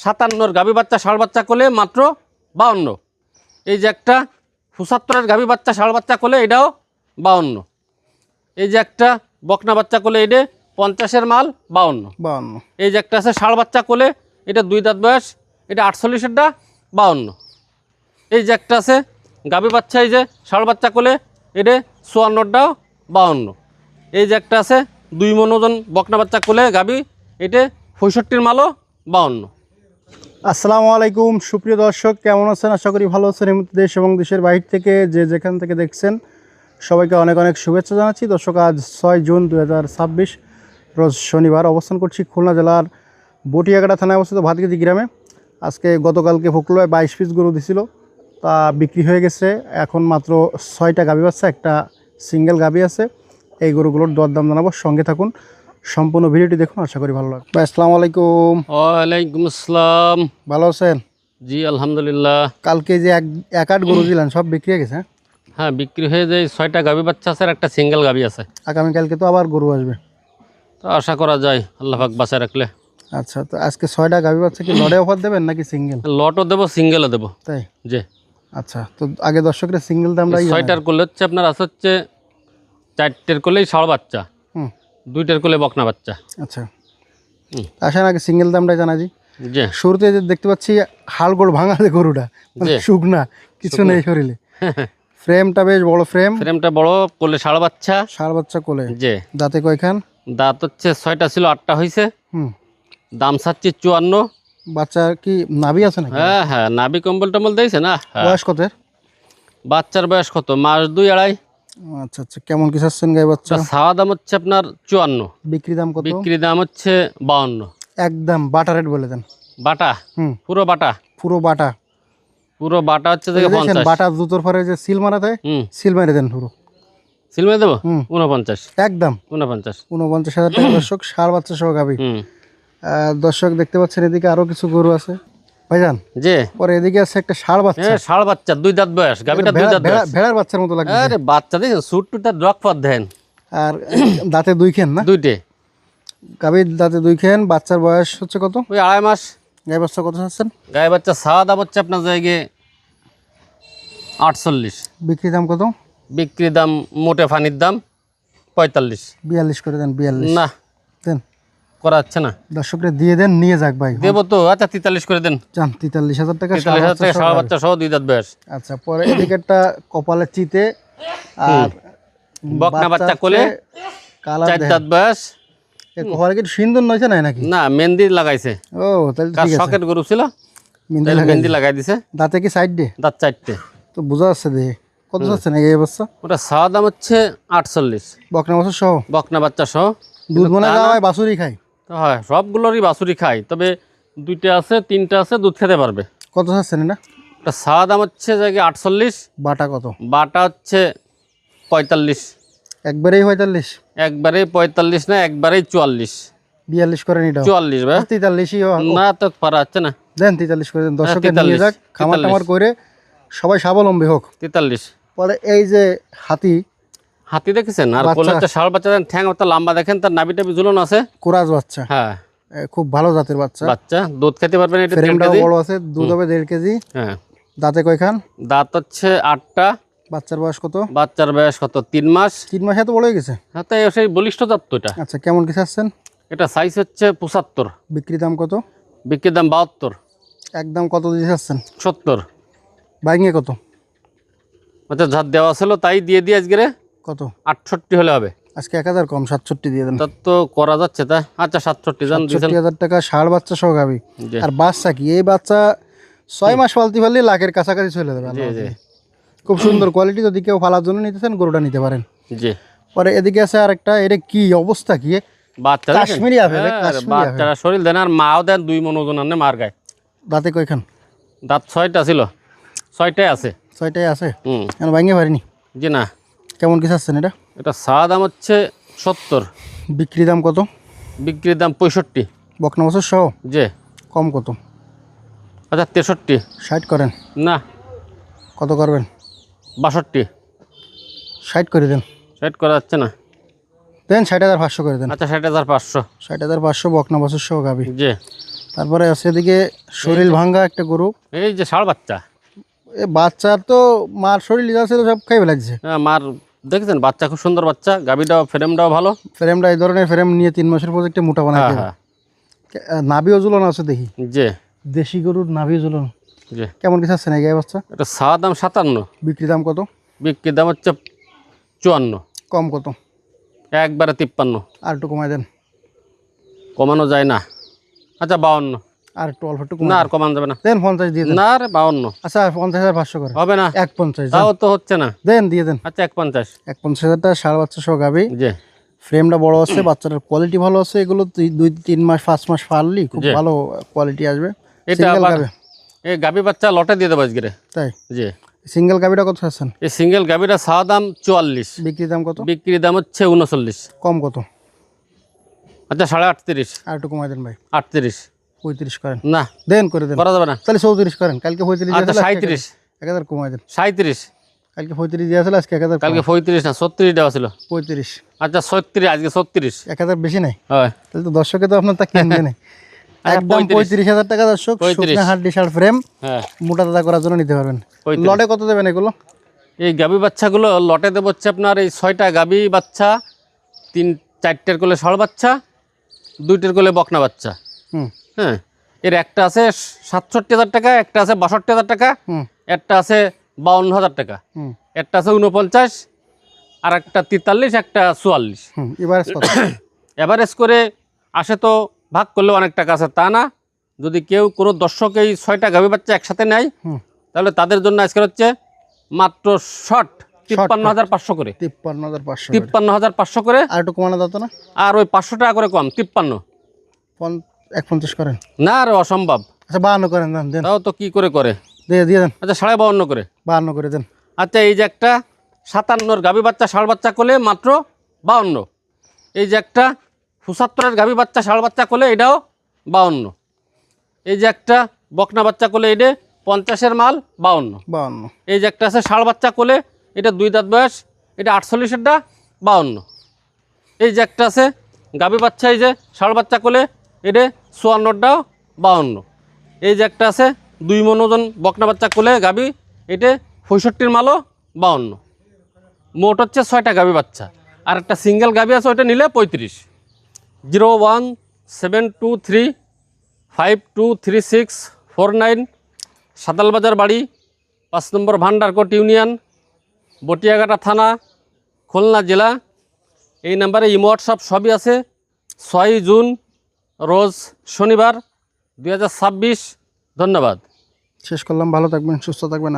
57 গাভী বাচ্চা ষাঁড় বাচ্চা কোলে মাত্র 52। এই যে একটা 75 গাভী বাচ্চা ষাঁড় বাচ্চা কোলে, এটাও 52। এই যে একটা বকনা বাচ্চা কোলে, এটা 50 মাল 52। এই যে একটা আছে ষাঁড় বাচ্চা কোলে, এটা 2 দাঁত বয়স, এটা 48টা 52। এই যে একটা আছে গাভী বাচ্চা, এই যে ষাঁড় বাচ্চা কোলে, এটা 54টাও 52। এই যে একটা আছে 2 মণ ওজন বকনা বাচ্চা কোলে গাভী, এটা 65 মালও 52। আসসালামু আলাইকুম সুপ্রিয় দর্শক, কেমন আছেন? আশা করি ভালো আছেন। এই মুহূর্তে দেশ এবং দেশের বাইরে থেকে যে যেখান থেকে দেখছেন সবাইকে অনেক অনেক শুভেচ্ছা জানাচ্ছি। দর্শক, আজ 6 জুন 2026 রোজ শনিবার। অবস্থান করছি খুলনা জেলার বটিয়াঘাটা থানায় অবস্থিত ভাতগিরি গ্রামে। আজকে গতকালকে ফকলুয়ায় 22 পিস গরু দিছিল, তা বিক্রি হয়ে গেছে। এখন মাত্র 6টা গাভী বাচ্চা, একটা সিঙ্গেল গাভী আছে। এই গরুগুলোর দরদাম জানাবো, সঙ্গে থাকুন, সম্পূর্ণ ভিডিওটি দেখুন, আশা করি ভালো লাগবে। ভাই আসসালামু আলাইকুম। ওয়ালাইকুম আসসালাম। ভালো আছেন? জি আলহামদুলিল্লাহ। কালকে যে এক আট গরু দিলেন সব বিক্রি হয়ে গেছে? হ্যাঁ, বিক্রি হয়ে যায়। 6টা গাভী বাচ্চা আছে আর একটা সিঙ্গেল গাভী আছে। আগামীকালকে তো আবার গরু আসবে, তো আশা করা যায় আল্লাহ পাক বাঁচায় রাখলে। আচ্ছা, তো আজকে 6টা গাভী বাচ্চা কি লড়ে অফার দেবেন নাকি সিঙ্গেল? লটও দেবো, সিঙ্গেলও দেবো। তাই? জি। আচ্ছা, তো আগে দর্শকের সিঙ্গেল দামটা 6টার কোলে হচ্ছে আপনার আছে হচ্ছে 4টের কোলেই ষাঁড় বাচ্চা, 2টের কোলে বকনা বাচ্চা। আচ্ছা, আসেন আগে সিঙ্গেল দামটা জানা জি। জি। শুরুতে যে দেখতে পাচ্ছি হাড়গোড় ভাঙা যে গরুটা, মানে শুকনা, কিছু নেই শরীরে। ফ্রেমটা বেশ বড় ফ্রেম, ফ্রেমটা বড়, কোলে ষাঁড় বাচ্চা। ষাঁড় বাচ্চা কোলে। জি। দাঁতে কয়খান? দাঁত হচ্ছে 6টা ছিল, 8টা হয়েছে। দাম চাচ্ছি 54। বাচ্চা কি নাভি আছে নাকি? হ্যাঁ হ্যাঁ, নাভি কম্বল টম্বল দিয়েছে না। বয়স কত? বাচ্চার বয়স কত? মাস 2-2.5। আচ্ছা আচ্ছা, কেমন কি চাচ্ছেন গাই বাচ্চা? ছাওয়া দাম হচ্ছে আপনার 54। বিক্রি দাম কত? বিক্রি দাম হচ্ছে 52। একদম বাটা রেট বলে দেন। বাটা? পুরো বাটা? পুরো বাটা। পুরো বাটা হচ্ছে যে 50। বাটা জুতোর পরে যে সিল মারা দেয়, সিল মেরে দেন পুরো। সিল মেরে দেবো 49। একদম 49,000 টাকা। দর্শক, ষাঁড় বাচ্চা সহ গাভী। দর্শক দেখতে পাচ্ছেন এদিকে আরো কিছু গরু আছে ভাইজান। জি। পরে এদিকে আছে একটা ষাঁড় বাচ্চা। হ্যাঁ, ষাঁড় বাচ্চা, 2 দাঁত বয়স, গাভীটা 2 দাঁত বয়স। ভেড়ার বাচ্চার মতো লাগছে। আরে বাচ্চা দেখেন, সুটটা ড্রপ পথ দেন। আর দাঁতে 2 খেন না? 2টে গাভীর দাঁতে 2 খেন। বাচ্চার বয়স হচ্ছে কত? ওই 2.5 মাস। গাই বাচ্চা কত চাচ্ছেন? গায়ে বাচ্চা ছাওয়া দাম হচ্ছে আপনার জায়গায় 48। বিক্রি দাম কত? বিক্রি দাম মোটে ফানির দাম 45। 42 করে দেন। 42 না, দেন। করা যাচ্ছে না। দর্শকরা দিয়ে দেন, নিয়ে যাক ভাই। দেবো তো। আচ্ছা 43 করে দেন। চান 43,000 টাকা। 43,000 টাকা ষাঁড় বাচ্চা সহ 2 দাঁত বয়স। আচ্ছা, পরে এদিকে একটা কপালে চিতে আর বকনা বাচ্চা কোলে, কালার 4 দাঁত বয়স। কপালে কি সিন্দুর নইছে নাকি? না, মেহেন্দি লাগাইছে। ও তাহলে কার ঠিক আছে। শখের গরু ছিল, মেহেন্দি লাগাই দিছে। দাঁতে কি সাইড দে? দাঁত 4টে। তো বোঝা যাচ্ছে দেখে। কত যাচ্ছে না এই অবস্থা? ওটা ছাওয়া দাম হচ্ছে 48। বকনা বাচ্চা সহ? বকনা বাচ্চা সহ। দুধ মনে হয় বাছুরি খায়? হয়, সবগুলোরই বাছুরি খায়, তবে 2টে আছে, 3টে আছে, দুধ খেতে পারবে। কত যাচ্ছেন না? ওটা ছাওয়া দাম হচ্ছে জায়গায় 48। বাটা কত? বাটা হচ্ছে 45। একবারেই 45? একবারেই 45 না, একবারেই 44। 42 করে নিটাও? 44 ভাই। 43ই না, তো পারা যাচ্ছে না। দেন 43 করে দেন। দর্শকের নিয়ে যাক, খামার টামার করে সবাই স্বাবলম্বী হোক। 43। পরে এই যে হাতি দেখেছেন? আর কোলে হচ্ছে ষাঁড় বাচ্চা, ঠ্যাং অত লম্বা দেখেন, তার নাভি টাভি ঝুলন আছে। কোরাজ বাচ্চা? হ্যাঁ, খুব ভালো জাতের বাচ্চা। দুধ খেতে পারবেন। এটা ফ্রেমটাও বড় আছে, দুধ হবে 1.5 কেজি। হ্যাঁ। দাঁতে কয়খান? দাঁত হচ্ছে 8টা। বাচ্চার বয়স কত? বাচ্চার বয়স কত? 3 মাস। 3 মাস এত বড় হয়ে গেছে? হ্যাঁ, তাই সেই বলিষ্ঠ জাত তো এটা। আচ্ছা, কেমন কি চাচ্ছেন? এটা সাইজ হচ্ছে 75। বিক্রি দাম কত? বিক্রির দাম 72। একদম কত দিয়ে চাচ্ছেন? 70। বাইঙ্গে কত? আচ্ছা, যা দেওয়া ছিল তাই দিয়ে দিয়ে আজকে কত? 68 হলে হবে। আজকে 1000 কম, 67 দিয়ে দেন। তার তো করা যাচ্ছে তা। আচ্ছা 67 জান দিয়েছেন। 67,000 টাকা ষাঁড় বাচ্চা সহ গাভী। আর বাচ্চা কি এই বাচ্চা 6 মাস পালতে পারলে লাখের কাছাকাছি চলে যাবে। জি জি। খুব সুন্দর কোয়ালিটি। যদি কেউ ফালার জন্য নিতেছেন গরুটা নিতে পারেন। জি। পরে এদিকে আছে আরেকটা, এটা কি অবস্থা? কি বাচ্চা? কাশ্মীরি আপেল? বাচ্চারা শরীর দেন, আর মাও দেন 2 মণ ওজন আনে মার গায়। দাঁতে কয়খান? দাঁত 6টা ছিল, 6টাই আছে। 6টাই আছে? কেন ভাঙে পারিনি? জি না। কেমন কি চাচ্ছেন এটা? এটা ছাওয়া দাম হচ্ছে 70। বিক্রি দাম কত? বিক্রির দাম 65। বকনা বছর সহ? জি। কম কত? আচ্ছা 63। 60 করেন? না। কত করবেন? 62। 60 করে দেন। 60 করা যাচ্ছে না। দেন 60,500 করে দেন। আচ্ছা 60,500। 60,500 বকনা বছর সহ গাভী। জি। তারপরে আছে এদিকে শরীর ভাঙ্গা একটা গরু। এই যে ষাঁড় বাচ্চা, এ বাচ্চার তো মার শরীর যা ছিল সব খাই ফেলাচ্ছে। হ্যাঁ মার দেখেছেন, বাচ্চা খুব সুন্দর বাচ্চা, গাভীটাও ফ্রেমটাও ভালো। ফ্রেমটা এই ধরনের ফ্রেম নিয়ে 3 মাসের প্রজেক্টে মোটা বানাই হ্যাঁ দেবে। হ্যাঁ নাভিও ঝুলন আছে দেখি, জি দেশি গরুর নাভি ঝুলন। জি। কেমন কিছু আছে না গায়ে বাচ্চা? এটা সাদা দাম 57, বিক্রি দাম কত? বিক্রির দাম হচ্ছে 54, কম কত? একবারে 53, আর একটু কমাই দেন। কমানো যায় না। আচ্ছা 52, আর একটু অল্প একটু না কমাই আর কমানো যাবে না। দেন। 50 দিয়ে দেন। না রে 52 আচ্ছা 50,500 করে। হবে না, 150 তাও তো হচ্ছে না। দেন, দিয়ে দেন। আচ্ছা 150, 150,000 টাকা ষাঁড় বাচ্চা সহ গাভি। জি ফ্রেমটা বড় আছে, বাচ্চাটার কোয়ালিটি ভালো আছে। এগুলো 2-3 মাস 5 মাস পারলি খুব জি। ভালো কোয়ালিটি আসবে। এটা সিঙ্গেল আবার গাভি এই গাভী বাচ্চা লটে দিয়ে দেবো আজকে। তাই? জি। সিঙ্গেল গাভিটা কত আছেন? এই সিঙ্গেল গাভীটা সাদা দাম 44, বিক্রি দাম কত? বিক্রির দাম হচ্ছে 39। কম কত? আচ্ছা 38.5, আর একটু কমাই দেন ভাই। 38, 35 করেন। না দেন করে দেন। করা যাবে না। তাহলে 34 করেন। কালকে 35 আচ্ছা দিয়েছিল, 37, 1000 কমাই দেন। 37, কালকে 35 দিয়েছিল, আজকে 1000। কালকে 35 না 36 দেওয়া ছিল। 35। আচ্ছা 36, আজকে 36। 1000 বেশি নাই? হয় তাহলে তো দর্শকে তো আপনার তা কিনবে না। আচ্ছা, একদম 35,000 টাকা দর্শক। 35। শুকনা হাড্ডি ষাঁড় ফ্রেম হ্যাঁ। মোটা দাদা করার জন্য নিতে পারবেন। 35। লটে কত দেবেন এগুলো? এই গাভী বাচ্চাগুলো লটে দেবো হচ্ছে আপনার এই 6টা গাভী বাচ্চা, 4টের কোলে ষাঁড় বাচ্চা, 2টের কোলে বকনা বাচ্চা। হুম হ্যাঁ, এর একটা আছে 67,000 টাকা, একটা আছে 62,000 টাকা, হুম একটা আছে 52,000 টাকা, হুম একটা আছে 49, আর একটা 43, একটা 44। হুম এভারেজ কত? এভারেজ করে আসে তো ভাগ করলে অনেক টাকা আছে, তা না। যদি কেউ কোনো দর্শক এই 6টা গাভী বাচ্চা একসাথে নেয়, হুম তাহলে তাদের জন্য আজকে হচ্ছে মাত্র শর্ট 53,500 করে। 53,500। 53,500 করে। আর একটু কমানো যেত না? আর ওই 500 টাকা করে কম, 53। 150 করেন। না আর অসম্ভব, আচ্ছা 52 করেন। দেন দেন, তাও তো কি করে করে। দিয়ে দেন। আচ্ছা 52.5 করে। 52 করে দেন। আচ্ছা এই যে একটা 57 গাভী বাচ্চা ষাঁড় বাচ্চা কোলে মাত্র 52। এই যে একটা 75 গাভী বাচ্চা ষাঁড় বাচ্চা কোলে, এটাও 52। এই যে একটা বকনা বাচ্চা কোলে, এটা 50-এর মাল 52। 52। এই যে একটা আছে ষাঁড় বাচ্চা কোলে, এটা 2 দাঁত বয়স, এটা 48-এরটা 52। এই যে একটা আছে গাভী বাচ্চা, এই যে ষাঁড় বাচ্চা কোলে, এটা 54টাও 52। এই যে একটা আছে 2 মণ ওজন বকনা বাচ্চা কোলে গাভী, এটা 65-এর মালও 52। মোট হচ্ছে 6টা গাভী বাচ্চা। আর একটা সিঙ্গেল গাভী আছে, ওইটা নিলে 35। 01723523649, সাতালবাজার বাড়ি, 5 নম্বর ভান্ডারকোট ইউনিয়ন, বটিয়াঘাটা থানা, খুলনা জেলা। এই নাম্বারে ইমো হোয়াটসঅ্যাপ সবই আছে। 6 জুন রোজ শনিবার 2026। ধন্যবাদ। শেষ করলাম। ভালো থাকবেন, সুস্থ থাকবেন।